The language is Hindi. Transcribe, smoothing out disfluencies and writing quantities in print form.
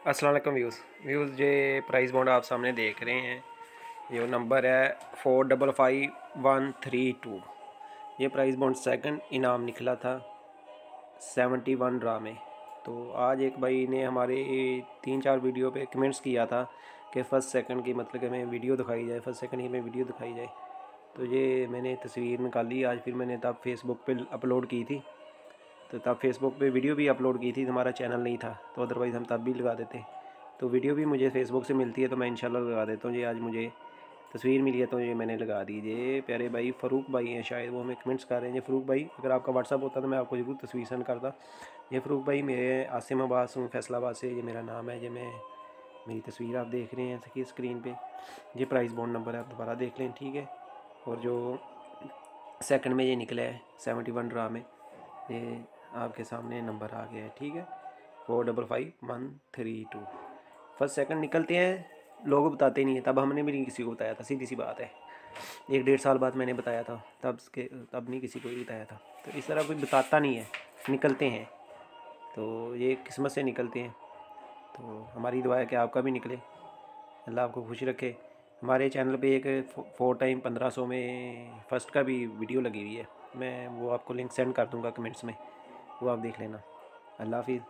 अस्सलाम वालेकुम व्यूज़ ये प्राइस बॉन्ड आप सामने देख रहे हैं। ये नंबर है 455132। ये प्राइस बॉन्ड सेकंड इनाम निकला था 71 ड्रा में। तो आज एक भाई ने हमारे 3-4 वीडियो पे कमेंट्स किया था कि फ़र्स्ट सेकंड की मतलब कि हमें वीडियो दिखाई जाए, फ़र्स्ट सेकंड की हमें वीडियो दिखाई जाए। तो ये मैंने तस्वीर निकाली आज, फिर मैंने तब फेसबुक पे अपलोड की थी। तो तब फेसबुक पे वीडियो भी अपलोड की थी, हमारा चैनल नहीं था, तो अदरवाइज़ हम तब भी लगा देते। तो वीडियो भी मुझे फेसबुक से मिलती है तो मैं इंशाल्लाह लगा देता हूँ। ये आज मुझे तस्वीर मिली है तो ये मैंने लगा दी। ये प्यारे भाई फ़रूक भाई हैं शायद, वो हमें कमेंट्स कर रहे हैं। ये फ़रूक भाई, अगर आपका व्हाट्सअप होता तो मैं आपको ज़रूर तस्वीर सेंड करता। ये फ़रूक भाई मेरे आसिमाबाद हूँ, फैसलाबाद से, ये मेरा नाम है। ये मेरी तस्वीर आप देख रहे हैं कि स्क्रीन पे ये प्राइस बॉन्ड नंबर है, आप दोबारा देख लें, ठीक है। और जो सेकंड में ये निकला है 71 ड्रा में, ये आपके सामने नंबर आ गया है, ठीक है। 455132। फर्स्ट सेकंड निकलते हैं, लोग बताते नहीं है, तब हमने भी नहीं किसी को बताया था, सीधी सी बात है। 1-1.5 साल बाद मैंने बताया था, तब नहीं किसी को भी बताया था। तो इस तरह कोई बताता नहीं है, निकलते हैं तो ये किस्मत से निकलते हैं। तो हमारी दुआ है कि आपका भी निकले, अल्लाह आपको खुश रखे। हमारे चैनल पे एक 4 टाइम 1500 में फ़र्स्ट का भी वीडियो लगी हुई है, मैं वो आपको लिंक सेंड कर दूँगा कमेंट्स में, वो आप देख लेना। अल्लाह हाफिज़।